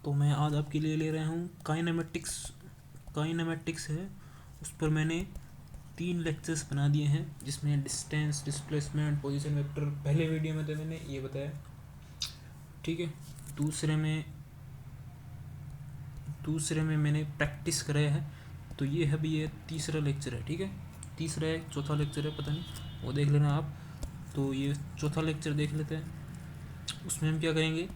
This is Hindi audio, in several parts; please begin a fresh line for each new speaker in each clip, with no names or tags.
तो मैं आज आपके लिए ले रहा हूँ काइनेमेटिक्स। काइनेमेटिक्स है, उस पर मैंने 3 लेक्चर्स बना दिए हैं, जिसमें डिस्टेंस, डिस्प्लेसमेंट, पोजीशन वेक्टर पहले वीडियो में तो मैंने ये बताया, ठीक है। दूसरे में मैंने प्रैक्टिस कराया है। तो ये है, भी ये तीसरा लेक्चर है, ठीक है। तीसरा है, चौथा लेक्चर है, पता नहीं, वो देख लेना आप। तो ये चौथा लेक्चर देख लेते हैं। उसमें हम क्या करेंगे,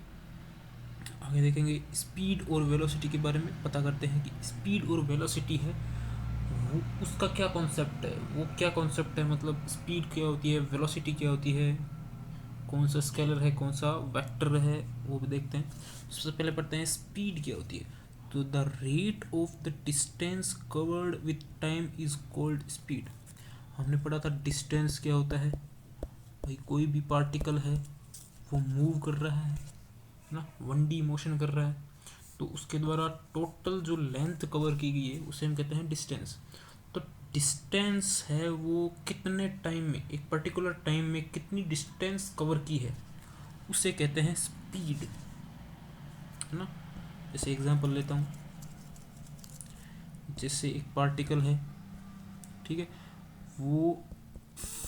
आगे देखेंगे स्पीड और वेलोसिटी के बारे में पता करते हैं कि स्पीड और वेलोसिटी है वो उसका क्या कॉन्सेप्ट है, वो क्या कॉन्सेप्ट है, मतलब स्पीड क्या होती है, वेलोसिटी क्या होती है, कौन सा स्केलर है, कौन सा वेक्टर है, वो भी देखते हैं। सबसे पहले पढ़ते हैं स्पीड क्या होती है। तो the rate of the distance covered with time is called speed. हमने पढ़ा था डिस्टेंस क्या होता है, भाई कोई भी पार्टिकल है वो मूव कर रहा है ना, 1D मोशन कर रहा है, तो उसके द्वारा टोटल जो लेंथ कवर की गई है उसे हम कहते हैं डिस्टेंस। तो डिस्टेंस है वो कितने टाइम में, एक पर्टिकुलर टाइम में कितनी डिस्टेंस कवर की है, उसे कहते हैं स्पीड, है ना। जैसे एग्जांपल लेता हूँ, जैसे एक पार्टिकल है, ठीक है, वो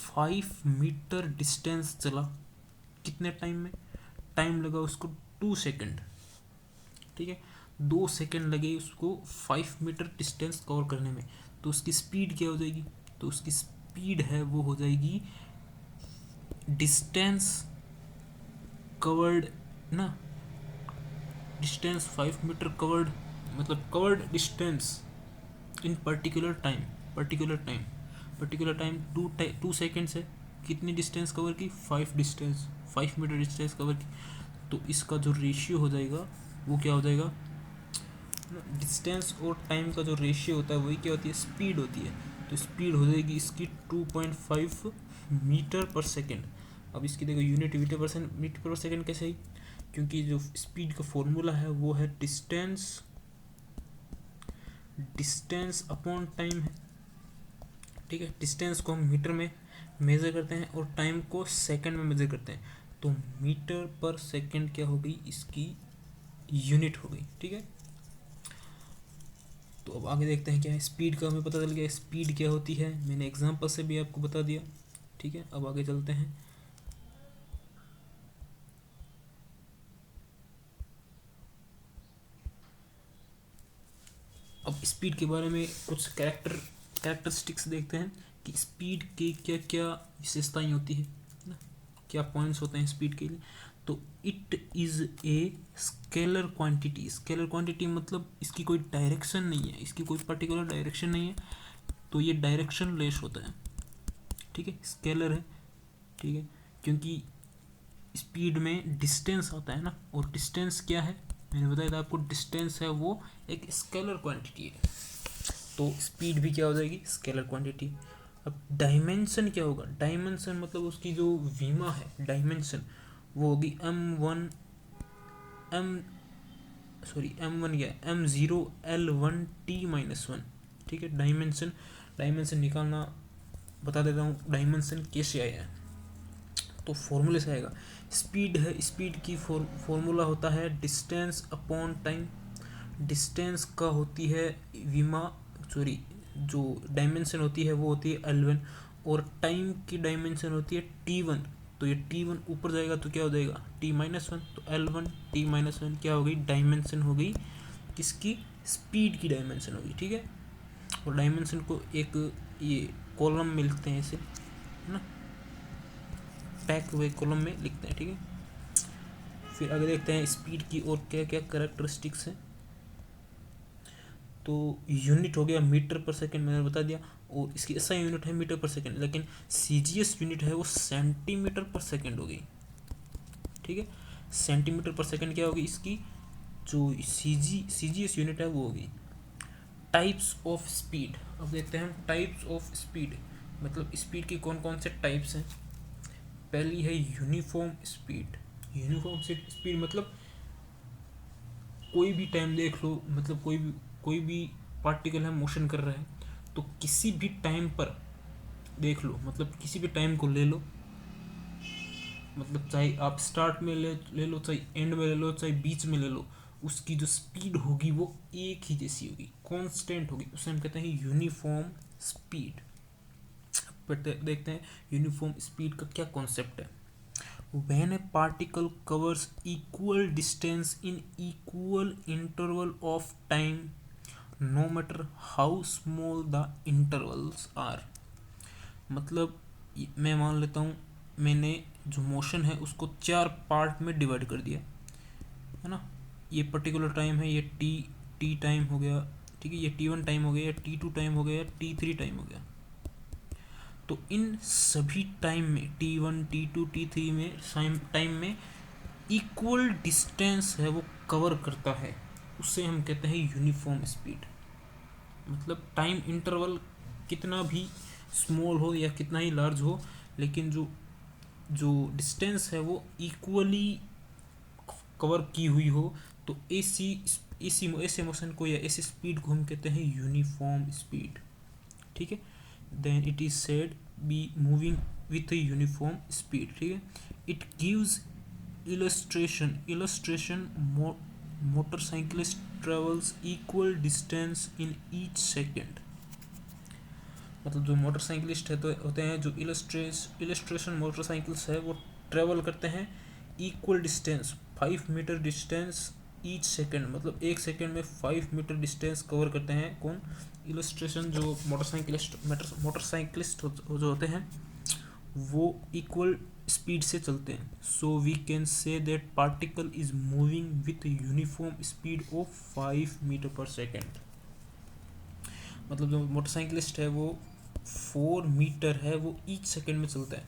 5 मीटर डिस्टेंस चला, कितने टाइम में, टाइम लगा उसको 2 सेकेंड, ठीक है। 2 सेकेंड लगे उसको 5 मीटर डिस्टेंस कवर करने में, तो उसकी स्पीड क्या हो जाएगी, तो उसकी स्पीड है वो हो जाएगी डिस्टेंस कवर्ड ना, डिस्टेंस 5 मीटर कवर्ड, मतलब covered distance in particular time 2 seconds है, कितनी डिस्टेंस कवर की, 5 मीटर डिस्टेंस कवर की। तो इसका जो रेशियो हो जाएगा वो क्या हो जाएगा, डिस्टेंस और टाइम का जो रेशियो होता है वही क्या होती है, स्पीड होती है। तो स्पीड हो जाएगी इसकी 2.5 मीटर पर सेकेंड। अब इसकी देखो यूनिट मीटर पर सेकेंड कैसे ही, क्योंकि जो स्पीड का फॉर्मूला है वो है डिस्टेंस अपॉन टाइम है, ठीक है। डिस्टेंस को हम मीटर में मेज़र करते हैं और टाइम को सेकंड में मेज़र करते हैं। तो मीटर पर सेकंड क्या हो गई, इसकी यूनिट हो गई, ठीक है। तो अब आगे देखते हैं क्या है, स्पीड का हमें पता चल गया स्पीड क्या होती है, मैंने एग्जांपल से भी आपको बता दिया, ठीक है। अब आगे चलते हैं। अब स्पीड के बारे में कुछ कैरेक्टरिस्टिक्स देखते हैं कि स्पीड के क्या क्या विशेषताएं होती है ना, क्या पॉइंट्स होते हैं स्पीड के लिए। तो it is a scalar quantity. Scalar quantity मतलब इसकी कोई डायरेक्शन नहीं है, इसकी कोई पर्टिकुलर डायरेक्शन नहीं है, तो ये डायरेक्शन लेस होता है, ठीक है, स्केलर है, ठीक है। क्योंकि स्पीड में डिस्टेंस आता है ना, और डिस्टेंस क्या है, मैंने बताया था आपको, डिस्टेंस है वो एक स्केलर क्वांटिटी है, तो स्पीड भी क्या हो जाएगी, स्केलर क्वांटिटी। अब डायमेंशन क्या होगा, डायमेंशन मतलब उसकी जो विमा है, डायमेंशन वो होगी एम M1 क्या है, M0L1T-1, ठीक है। डायमेंशन निकालना बता देता हूँ, डायमेंशन कैसे आया है। तो फॉर्मूले से आएगा, स्पीड है, स्पीड की फॉर्मूला होता है डिस्टेंस अपॉन टाइम। डिस्टेंस का होती है विमा, जो डायमेंशन होती है वो होती है L1, और टाइम की डायमेंशन होती है T1। तो ये T1 ऊपर जाएगा तो क्या हो जाएगा, T-1, तो L1T-1 क्या हो गई, डायमेंशन हो गई किसकी, स्पीड की डायमेंशन होगी, ठीक है। और डायमेंशन को एक ये कॉलम में लिखते हैं इसे, है ना, पैक हुए कॉलम में लिखते हैं, ठीक है। फिर आगे देखते हैं स्पीड की और क्या क्या कैरेक्टरिस्टिक्स हैं। तो यूनिट हो गया मीटर पर सेकंड, मैंने बता दिया, और इसकी SI यूनिट है मीटर पर सेकंड, लेकिन CGS यूनिट है वो सेंटीमीटर पर सेकंड हो गई, ठीक है। सेंटीमीटर पर सेकंड क्या होगी इसकी, जो CGS यूनिट है वो होगी। टाइप्स ऑफ स्पीड, अब देखते हैं हम टाइप्स ऑफ स्पीड, मतलब स्पीड के कौन कौन से टाइप्स हैं। पहली है यूनिफॉर्म स्पीड। यूनिफॉर्म स्पीड मतलब कोई भी टाइम देख लो, मतलब कोई भी पार्टिकल है मोशन कर रहा है, तो किसी भी टाइम पर देख लो, मतलब किसी भी टाइम को ले लो, मतलब चाहे आप स्टार्ट में ले लो, चाहे एंड में ले लो, चाहे बीच में ले लो, उसकी जो स्पीड होगी वो एक ही जैसी होगी, कांस्टेंट होगी, उसे हम कहते हैं यूनिफॉर्म स्पीड। पर देखते हैं यूनिफॉर्म स्पीड का क्या कॉन्सेप्ट है। When a particle covers equal distance in equal interval of time, no matter how small the intervals are, मतलब मैं मान लेता हूँ मैंने जो मोशन है उसको 4 पार्ट में डिवाइड कर दिया है ना। ये पर्टिकुलर टाइम है, ये टी टाइम हो गया, ठीक है, ये T1 टाइम हो गया, या T2 टाइम हो गया, या T3 टाइम हो गया। तो इन सभी टाइम में T1 T2 T3 में टाइम में इक्वल डिस्टेंस है वो कवर करता है, उससे हम कहते हैं यूनिफॉर्म स्पीड। मतलब टाइम इंटरवल कितना भी स्मॉल हो या कितना ही लार्ज हो, लेकिन जो जो डिस्टेंस है वो इक्वली कवर की हुई हो, तो ऐसे मोशन को या ऐसी स्पीड को हम कहते हैं यूनिफॉर्म स्पीड। ठीक है, then it is said be moving with a uniform speed. ठीक है, it gives illustration motorcyclist travels equal distance in each second। मतलब जो मोटरसाइकिलिस्ट है तो होते हैं, जो इलस्ट्रेशन मोटरसाइकिल्स है वो ट्रेवल करते हैं equal distance 5 metre distance each second, मतलब एक सेकेंड में 5 मीटर डिस्टेंस कवर करते हैं। कौन? इलस्ट्रेशन जो मोटरसाइकिलिस्ट जो होते हैं वो इक्वल स्पीड से चलते हैं। So we can say that particle is moving with uniform speed of 5 metre per second. मतलब जो मोटरसाइकिलिस्ट है वो 4 मीटर है वो ईच सेकेंड में चलता है,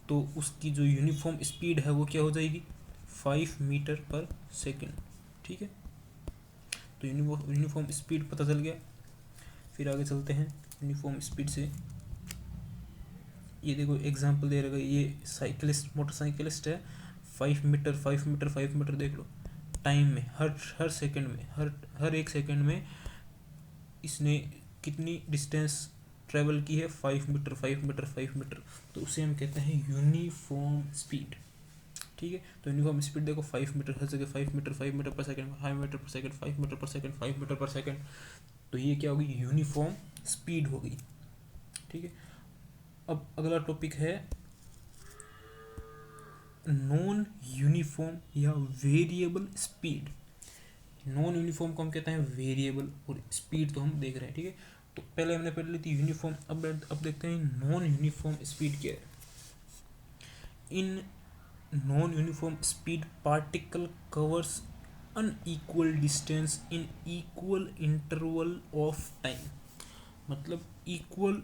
तो उसकी जो यूनिफॉर्म स्पीड है वो क्या हो जाएगी? 5 मीटर पर सेकेंड। ठीक है, तो यूनिफॉर्म स्पीड पता चल गया। फिर आगे चलते हैं यूनिफॉर्म स्पीड से। ये देखो एग्जांपल दे रखा है, ये साइकिलिस्ट मोटरसाइकिलिस्ट है, 5 मीटर 5 मीटर 5 मीटर देख लो टाइम में, हर सेकंड में, हर एक सेकंड में इसने कितनी डिस्टेंस ट्रेवल की है? 5 मीटर 5 मीटर 5 मीटर, तो उसे हम कहते हैं यूनिफॉर्म स्पीड। ठीक है, तो यूनिफॉर्म स्पीड देखो 5 मीटर हर जगह, 5 मीटर 5 मीटर पर सेकंड, 5 मीटर पर सेकंड 5 मीटर पर सेकंड 5 मीटर पर सेकंड, तो ये क्या होगी? यूनिफॉर्म स्पीड होगी। ठीक है, अब अगला टॉपिक है नॉन यूनिफॉर्म या वेरिएबल स्पीड। नॉन यूनिफॉर्म को हम कहते हैं वेरिएबल, और स्पीड तो हम देख रहे हैं। ठीक है, तो पहले हमने पढ़ ली थी यूनिफॉर्म, अब देखते हैं नॉन यूनिफॉर्म स्पीड क्या है। In non uniform speed particle covers unequal distance in equal interval of time. मतलब इक्वल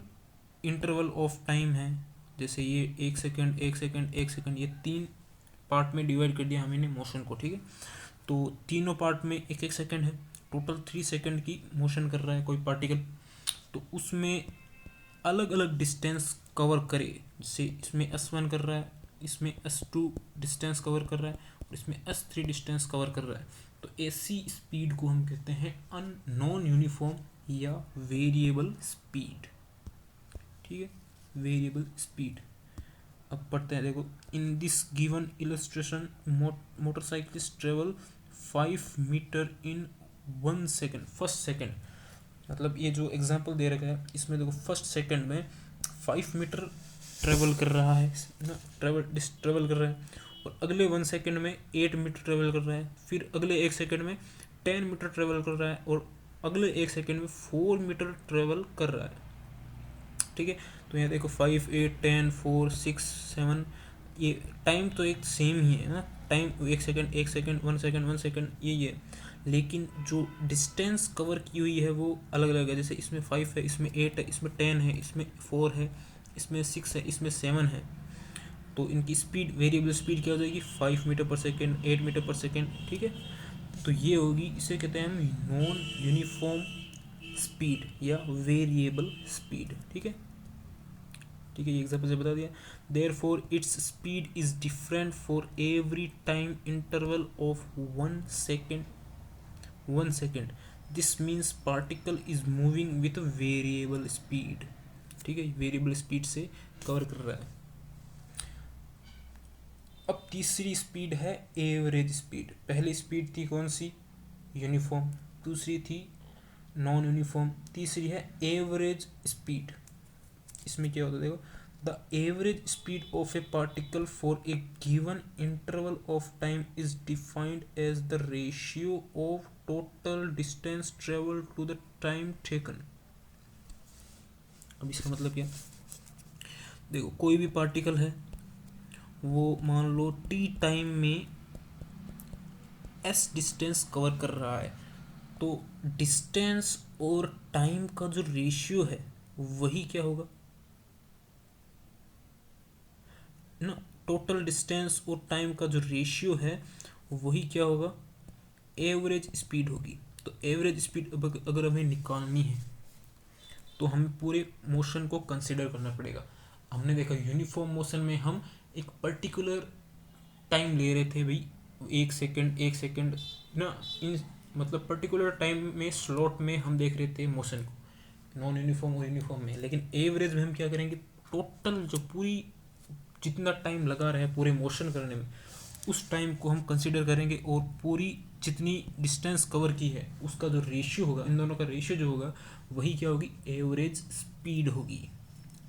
इंटरवल ऑफ टाइम है, जैसे ये 1 सेकंड 1 सेकंड 1 सेकंड, ये 3 पार्ट में डिवाइड कर दिया हमने मोशन को। ठीक है, तो तीनों पार्ट में 1-1 सेकंड है, टोटल 3 सेकंड की मोशन कर रहा है कोई पार्टिकल, तो उसमें अलग अलग डिस्टेंस कवर करे। जैसे इसमें S1 कर रहा है, इसमें S2 डिस्टेंस कवर कर रहा है, और इसमें S3 डिस्टेंस कवर कर रहा है, तो ऐसी स्पीड को हम कहते हैं नॉन यूनिफॉर्म या वेरिएबल स्पीड। ठीक है, वेरिएबल स्पीड। अब पढ़ते हैं, देखो in this given illustration motorcyclist travel 5 metre in 1 second, first second. मतलब ये जो एग्जांपल दे रखा है इसमें देखो फर्स्ट सेकंड में 5 मीटर ट्रेवल कर रहा है ना, ट्रेवल कर रहा है, और अगले 1 सेकंड में 8 मीटर ट्रेवल कर रहा है, फिर अगले 1 सेकंड में 10 मीटर ट्रेवल कर रहा है, और अगले 1 सेकंड में 4 मीटर ट्रेवल कर रहा है। ठीक है, तो यहाँ देखो 5 8 10 4 6 7, ये टाइम तो एक सेम ही है ना, time 1 second 1 second 1 second 1 second ये, लेकिन जो डिस्टेंस कवर की हुई है वो अलग अलग है। जैसे इसमें 5 है, इसमें 8 है, इसमें 10 है, इसमें 4 है, इसमें 6 है, इसमें 7 है, तो इनकी स्पीड वेरिएबल स्पीड क्या हो जाएगी? 5 metre per second 8 metre per second. ठीक है, तो ये होगी, इसे कहते हैं हम नॉन यूनिफॉर्म स्पीड या वेरिएबल स्पीड। ठीक है, ठीक है, ये एग्जाम्पल से बता दिया। Therefore its speed is different for every time interval of 1 second. This means particle is moving with variable speed. ठीक है, वेरिएबल स्पीड से कवर कर रहा है। अब तीसरी स्पीड है एवरेज स्पीड। पहली स्पीड थी कौन सी? यूनिफॉर्म, दूसरी थी नॉन यूनिफॉर्म, तीसरी है एवरेज स्पीड। इसमें क्या होता है देखो, the average speed of a particle for a given interval of time is defined as the ratio of total distance travel to the time taken. अब इसका मतलब क्या, देखो कोई भी पार्टिकल है, वो मान लो टी टाइम में एस डिस्टेंस कवर कर रहा है, तो डिस्टेंस और टाइम का जो रेशियो है वही क्या होगा ना, टोटल डिस्टेंस और टाइम का जो रेशियो है वही क्या होगा, एवरेज स्पीड होगी। तो एवरेज स्पीड अगर हमें निकालनी है तो हमें पूरे मोशन को कंसिडर करना पड़ेगा। हमने देखा यूनिफॉर्म मोशन में हम एक पर्टिकुलर टाइम ले रहे थे भाई, एक सेकंड ना, इन मतलब पर्टिकुलर टाइम में स्लॉट में हम देख रहे थे मोशन को, नॉन यूनिफॉर्म और यूनिफॉर्म में। लेकिन एवरेज में हम क्या करेंगे, टोटल जो पूरी जितना टाइम लगा रहा है पूरे मोशन करने में उस टाइम को हम कंसिडर करेंगे, और पूरी जितनी डिस्टेंस कवर की है उसका जो रेशियो होगा, इन दोनों का रेशियो जो होगा वही क्या होगी, एवरेज स्पीड होगी।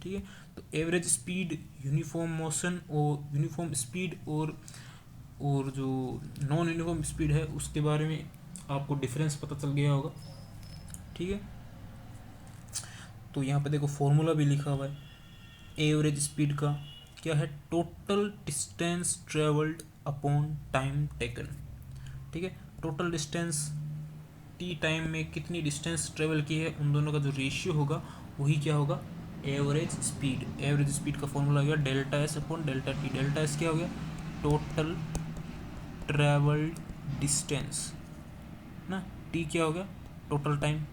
ठीक है, तो एवरेज स्पीड यूनिफॉर्म मोशन और यूनिफॉर्म स्पीड और जो नॉन यूनिफॉर्म स्पीड है उसके बारे में आपको डिफरेंस पता चल गया होगा। ठीक है, तो यहाँ पे देखो फॉर्मूला भी लिखा हुआ है एवरेज स्पीड का, क्या है, total distance travelled upon time taken. ठीक है, टोटल डिस्टेंस टी टाइम में कितनी डिस्टेंस ट्रेवल की है उन दोनों का जो रेशियो होगा वही क्या होगा, एवरेज स्पीड। एवरेज स्पीड का फॉर्मूला हो गया delta S upon delta T. Delta S क्या हो गया, टोटल ट्रेवल्ड डिस्टेंस ना, टी क्या हो गया, total time.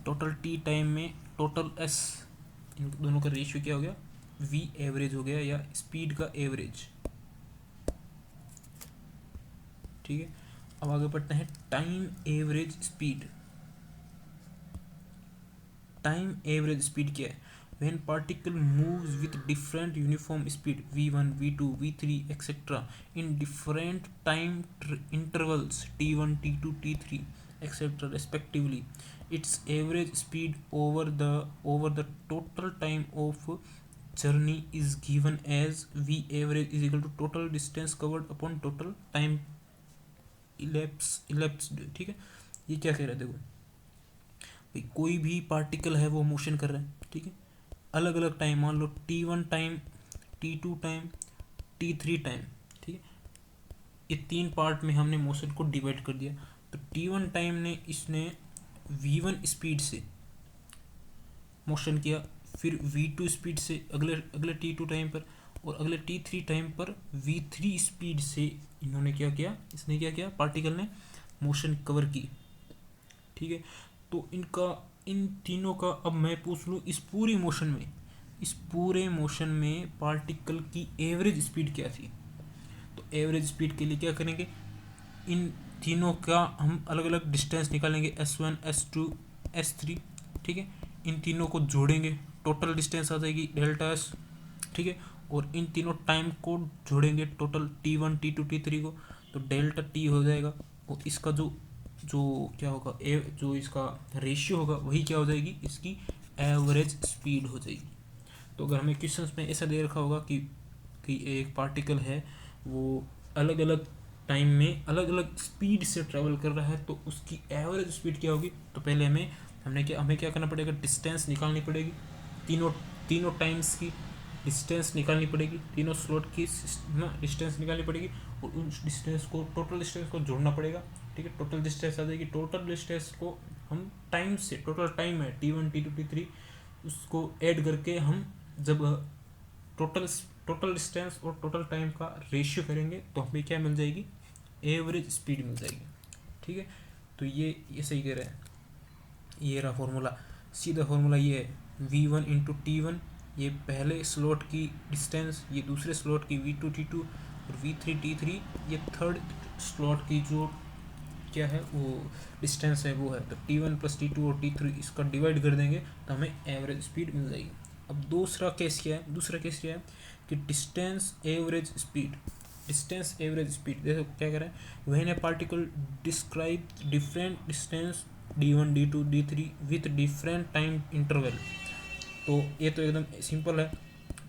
Total T time में टोटल एस, इन दोनों का रेशियो क्या हो गया, वी एवरेज हो गया, या स्पीड का एवरेज। ठीक है, अब आगे बढ़ते हैं time average speed. Time average speed क्या है, when particle moves with different uniform speed v1 v2 v3 etc in different time intervals t1 t2 t3 etc respectively, its average speed over the total time of journey is given as v average is equal to total distance covered upon total time elapsed। ठीक है, ये क्या कह रहा है देखो भाई, कोई भी पार्टिकल है वो मोशन कर रहा है, ठीक है, अलग अलग टाइम, मान लो t1 time, t2 time, t3 time. ठीक है, ये तीन पार्ट में हमने मोशन को डिवाइड कर दिया। तो t1 टाइम ने इसने v1 स्पीड से मोशन किया, फिर v2 स्पीड से अगले t2 टाइम पर, और अगले t3 टाइम पर v3 स्पीड से इन्होंने क्या किया, इसने क्या किया, पार्टिकल ने मोशन कवर की। ठीक है, तो इन तीनों का अब मैं पूछ लूँ, इस पूरे मोशन में पार्टिकल की एवरेज स्पीड क्या थी। तो एवरेज स्पीड के लिए क्या करेंगे, इन तीनों का हम अलग अलग डिस्टेंस निकालेंगे, s1 s2 s3। ठीक है, इन तीनों को जोड़ेंगे, टोटल डिस्टेंस आ जाएगी डेल्टा एस। ठीक है, और इन तीनों टाइम को जोड़ेंगे, टोटल t1 t2 t3 को, तो डेल्टा टी हो जाएगा, और इसका जो क्या होगा, जो इसका रेशियो होगा वही क्या हो जाएगी, इसकी एवरेज स्पीड हो जाएगी। तो अगर हमें क्वेश्चंस में ऐसा दे रखा होगा कि एक पार्टिकल है वो अलग अलग टाइम में अलग अलग स्पीड से ट्रैवल कर रहा है, तो उसकी एवरेज स्पीड क्या होगी, तो पहले हमें क्या करना पड़ेगा, डिस्टेंस निकालनी पड़ेगी, तीनों टाइम्स की डिस्टेंस निकालनी पड़ेगी, तीनों स्लॉट की डिस्टेंस निकालनी पड़ेगी, और उस डिस्टेंस को, टोटल डिस्टेंस को जोड़ना पड़ेगा। ठीक है, टोटल डिस्टेंस आ जाएगी, टोटल डिस्टेंस को हम टाइम से, टोटल टाइम है t1 t2 t3, उसको ऐड करके हम जब टोटल डिस्टेंस और टोटल टाइम का रेशियो करेंगे तो हमें क्या मिल जाएगी, एवरेज स्पीड मिल जाएगी। ठीक है, तो ये सही कह रहे हैं, ये रहा फॉर्मूला, सीधा फॉर्मूला ये है v1 इंटू t1, ये पहले स्लॉट की डिस्टेंस, ये दूसरे स्लॉट की v2 t2, और v3 t3 ये थर्ड स्लॉट की जो क्या है वो डिस्टेंस है वो है। तो t1 प्लस t2 और t3 इसका डिवाइड कर देंगे तो हमें एवरेज स्पीड मिल जाएगी। अब दूसरा केस क्या है कि distance average speed. Distance average speed, देखो क्या कह रहा है, when A particle describe different distance d1 d2 d3 with different time interval. तो ये तो एकदम सिंपल है,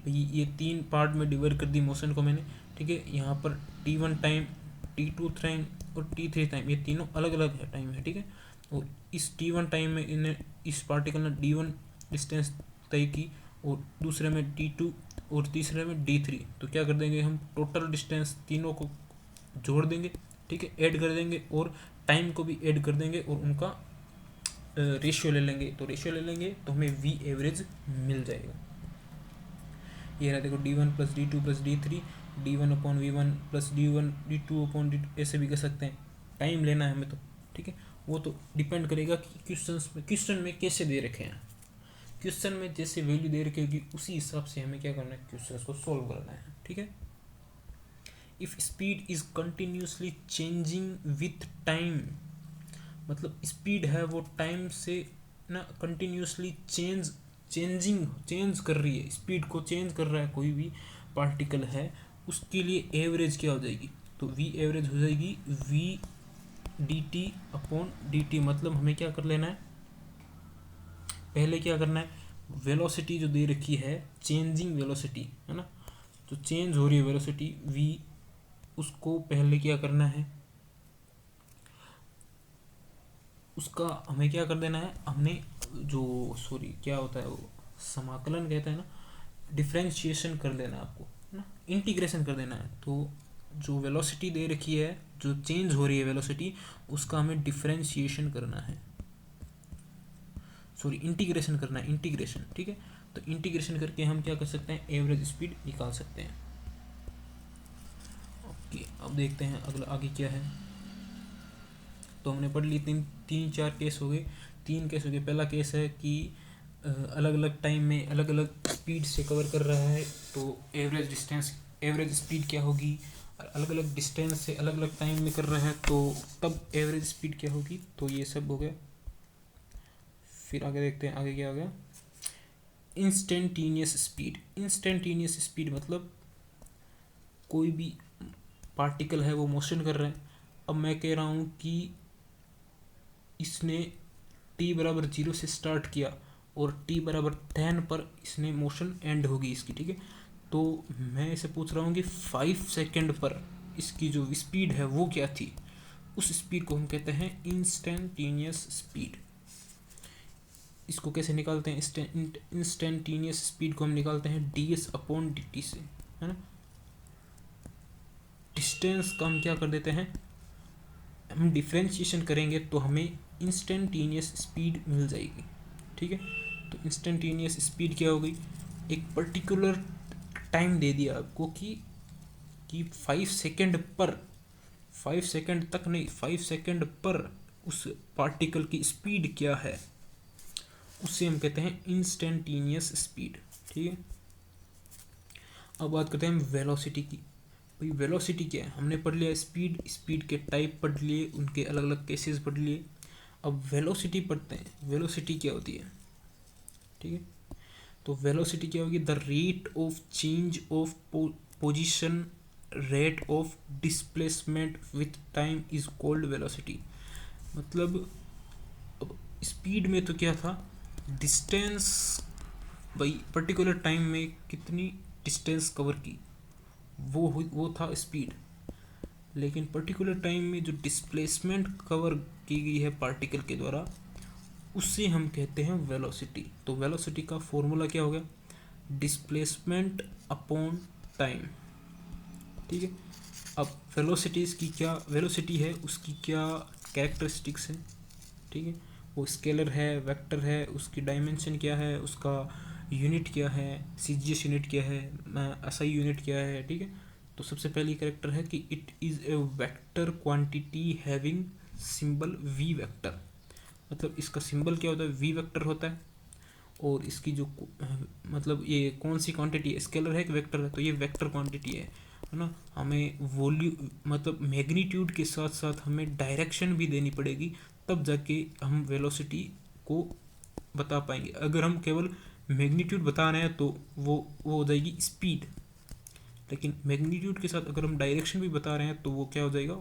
ये 3 पार्ट में डिवाइड कर दी मोशन को मैंने, ठीक है। यहाँ पर t1 टाइम, t2 टाइम और t3 टाइम, ये तीनों अलग अलग है टाइम है, ठीक है। और इस t1 टाइम में इन्हें, इस पार्टिकल ने d1 डिस्टेंस तय की, और दूसरे में d2 और तीसरे में d3। तो क्या कर देंगे हम, टोटल डिस्टेंस तीनों को जोड़ देंगे, ठीक है, ऐड कर देंगे, और टाइम को भी ऐड कर देंगे, और उनका रेशियो ले लेंगे। तो रेशियो ले लेंगे तो हमें वी एवरेज मिल जाएगा। ये रहा देखो d1 plus d2 plus d3, d1 upon v1 plus d1 d2 upon d2, ऐसे भी कर सकते हैं। टाइम लेना है हमें तो, ठीक है। वो तो डिपेंड करेगा कि क्वेश्चन में कैसे दे रखे हैं। क्वेश्चन में जैसे वैल्यू दे रखी होगी उसी हिसाब से हमें क्या करना है, क्वेश्चन को सॉल्व करना है, ठीक है। If speed is continuously changing with time, मतलब स्पीड है वो टाइम से ना कंटिन्यूसली चेंज कर रही है, स्पीड को चेंज कर रहा है कोई भी पार्टिकल है, उसके लिए एवरेज क्या हो जाएगी, तो वी एवरेज हो जाएगी V D T upon D T. मतलब हमें क्या कर लेना है, पहले क्या करना है, वेलोसिटी जो दे रखी है, चेंजिंग वेलोसिटी है ना, जो चेंज हो रही है वेलोसिटी वी, उसको पहले क्या करना है, उसका हमें क्या कर देना है, हमने जो सॉरी क्या होता है वो समाकलन कहते हैं ना, डिफ्रेंशिएशन कर देना है आपको, है ना, इंटीग्रेशन कर देना है। तो जो वेलोसिटी दे रखी है, जो चेंज हो रही है वेलोसिटी, उसका हमें डिफ्रेंशिएशन करना है, सॉरी इंटीग्रेशन करना है, इंटीग्रेशन, ठीक है। तो इंटीग्रेशन करके हम क्या कर सकते हैं, एवरेज स्पीड निकाल सकते हैं। ओके, अब देखते हैं अगला आगे क्या है। तो हमने पढ़ ली तीन चार केस हो गए, 3 केस हो गए। पहला केस है कि अलग अलग टाइम में अलग अलग स्पीड से कवर कर रहा है, तो एवरेज डिस्टेंस, एवरेज स्पीड क्या होगी, अलग अलग डिस्टेंस से अलग अलग टाइम में कर रहा है तो तब एवरेज स्पीड क्या होगी। तो ये सब हो गया। फिर आगे देखते हैं, आगे क्या हो गया, इंस्टेंटेनियस स्पीड। इंस्टेंटेनियस स्पीड मतलब कोई भी पार्टिकल है वो मोशन कर रहे हैं, अब मैं कह रहा हूँ कि इसने t बराबर 0 से स्टार्ट किया और t बराबर 10 पर इसने मोशन एंड होगी इसकी, ठीक है। तो मैं इसे पूछ रहा हूँ कि 5 सेकेंड पर इसकी जो स्पीड है वो क्या थी, उस स्पीड को हम कहते हैं इंस्टेंटेनियस स्पीड। इसको कैसे निकालते हैं, इंस्टेंटेनियस स्पीड को हम निकालते हैं ds अपॉन dt से, है ना। डिस्टेंस का हम क्या कर देते हैं, हम डिफ्रेंशिएशन करेंगे तो हमें इंस्टेंटेनियस स्पीड मिल जाएगी, ठीक है। तो इंस्टेंटेनियस स्पीड क्या हो गई, एक पर्टिकुलर टाइम दे दिया आपको कि 5 सेकेंड पर, 5 सेकेंड तक नहीं, 5 सेकेंड पर उस पार्टिकल की स्पीड क्या है, उससे हम कहते हैं इंस्टेंटेनियस स्पीड, ठीक है। अब बात करते हैं वेलोसिटी की। भाई वेलोसिटी क्या है, हमने पढ़ लिया स्पीड, स्पीड के टाइप पढ़ लिए, उनके अलग अलग केसेस पढ़ लिए। अब वेलोसिटी पढ़ते हैं, वेलोसिटी क्या होती है, ठीक है। तो वेलोसिटी क्या होगी, the rate of change of position, rate of displacement with time is called velocity. मतलब अब स्पीड में तो क्या था, डिस्टेंस, भाई पर्टिकुलर टाइम में कितनी डिस्टेंस कवर की, वो था स्पीड। लेकिन पर्टिकुलर टाइम में जो डिस्प्लेसमेंट कवर की गई है पार्टिकल के द्वारा, उससे हम कहते हैं वेलोसिटी। तो वेलोसिटी का फॉर्मूला क्या हो गया, डिस्प्लेसमेंट अपॉन टाइम, ठीक है। अब वेलोसिटीज़ की क्या, वेलोसिटी है उसकी क्या कैरेक्टरिस्टिक्स है, ठीक है। वो स्केलर है, वेक्टर है, उसकी डायमेंशन क्या है, उसका यूनिट क्या है, सीजीएस यूनिट क्या है, एसआई यूनिट क्या है, ठीक है। तो सबसे पहली कैरेक्टर है कि it is a vector quantity having symbol V vector. मतलब इसका सिंबल क्या होता है, वी वेक्टर होता है। और इसकी जो मतलब ये कौन सी क्वांटिटी है, स्केलर है कि वेक्टर है, तो ये वेक्टर क्वांटिटी है ना। हमें वॉल्यूम मतलब मैग्नीट्यूड के साथ साथ हमें डायरेक्शन भी देनी पड़ेगी, तब जाके हम वेलोसिटी को बता पाएंगे। अगर हम केवल मैग्नीट्यूड बता रहे हैं तो वो हो जाएगी स्पीड, लेकिन मैग्नीट्यूड के साथ अगर हम डायरेक्शन भी बता रहे हैं तो वो क्या हो जाएगा,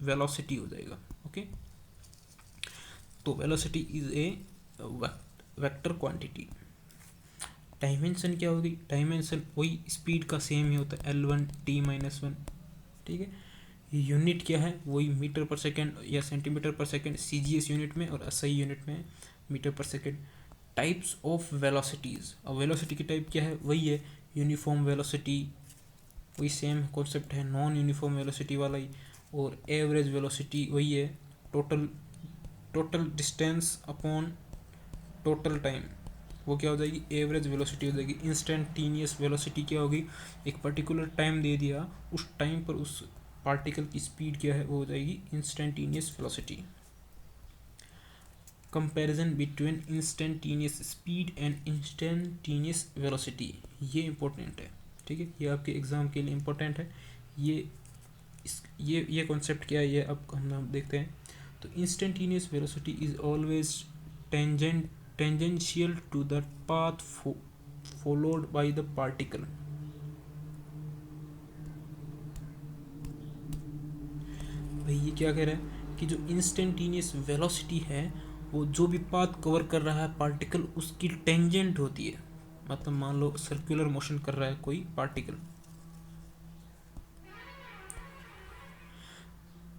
वेलोसिटी हो जाएगा। ओके, तो velocity is a vector quantity. Dimension क्या होगी, डायमेंशन वही स्पीड का सेम ही होता है, L1t-1, ठीक है। यूनिट क्या है, वही मीटर पर सेकेंड या सेंटीमीटर पर सेकेंड CGS यूनिट में, और SI यूनिट में metre per second. Types of velocities, अब वेलोसिटी की टाइप क्या है, वही है यूनिफॉर्म वेलोसिटी, वही सेम कॉन्सेप्ट है, नॉन यूनिफॉर्म वेलोसिटी वाला ही। और एवरेज वेलोसिटी वही है, total distance upon total time, वो क्या हो जाएगी, एवरेज वेलोसिटी हो जाएगी। इंस्टेंटेनियस वेलोसिटी क्या होगी, एक पर्टिकुलर टाइम दे दिया, उस टाइम पर उस पार्टिकल की स्पीड क्या है, वो हो जाएगी instantaneous velocity. Comparison between instantaneous speed and instantaneous velocity, ये इंपॉर्टेंट है, ठीक है, ये आपके एग्जाम के लिए इंपॉर्टेंट है। ये कॉन्सेप्ट क्या है, ये अब हम देखते हैं। तो instantaneous velocity is always tangential to the path followed by the particle. भाई ये क्या कह रहा है कि जो इंस्टेंटेनियस वेलोसिटी है वो जो भी पाथ कवर कर रहा है पार्टिकल उसकी टेंजेंट होती है। मतलब मान लो सर्कुलर मोशन कर रहा है कोई पार्टिकल,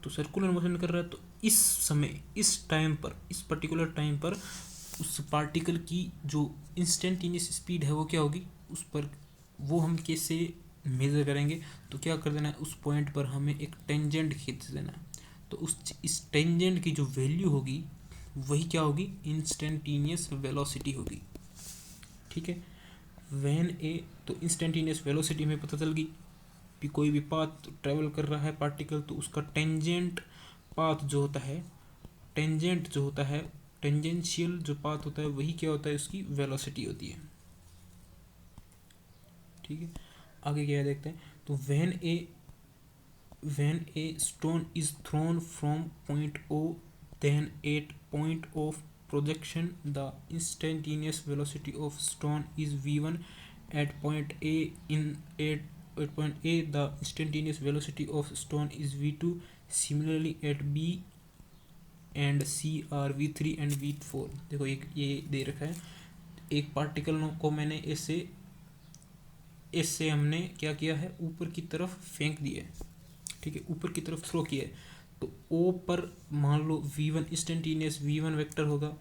तो सर्कुलर मोशन कर रहा है, तो इस समय, इस टाइम पर, इस पर्टिकुलर टाइम पर उस पार्टिकल की जो इंस्टेंटेनियस स्पीड है वो क्या होगी, उस पर वो हम कैसे मेज़र करेंगे, तो क्या कर देना है, उस पॉइंट पर हमें एक टेंजेंट खींच देना है। तो इस टेंजेंट की जो वैल्यू होगी वही क्या होगी, इंस्टेंटेनियस वेलोसिटी होगी, ठीक है। व्हेन ए, तो इंस्टेंटेनियस वेलोसिटी में पता चल गई कि कोई भी पाथ ट्रेवल कर रहा है पार्टिकल, तो उसका टेंजेंट पाथ जो होता है, टेंजेंट जो होता है, टेंजेंशियल जो पाथ होता है वही क्या होता है, उसकी वेलोसिटी होती है, ठीक है। आगे क्या है देखते हैं। तो when a stone is throne from point O, then at point of projection the instantaneous velocity of stone is v1 at point A, at point A the instantaneous velocity of stone is v2, similarly at B and C are v3 and v4। देखो ये दे रखा है, एक पार्टिकल को मैंने इससे हमने क्या किया है, ऊपर की तरफ फेंक दिया है, ठीक है, ऊपर की तरफ थ्रो किया है। तो O पर मान लो v1 इंस्टेंटेनियस v1 वेक्टर होगा,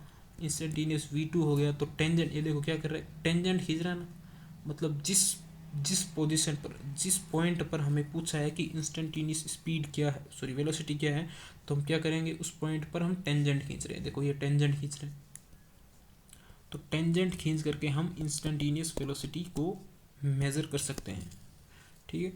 इंस्टेंटेनियस v2 हो गया। तो टेंजेंट, ये देखो क्या कर रहा है, टेंजेंट खींच रहा है ना, मतलब जिस पोजीशन पर, जिस पॉइंट पर हमें पूछा है कि इंस्टेंटेनियस स्पीड क्या है, सॉरी वेलोसिटी क्या है, तो हम क्या करेंगे, उस पॉइंट पर हम टेंजेंट खींच रहे हैं। देखो ये टेंजेंट खींच रहे हैं, तो टेंजेंट खींच करके हम इंस्टेंटेनियस वेलोसिटी को मेज़र कर सकते हैं, ठीक है।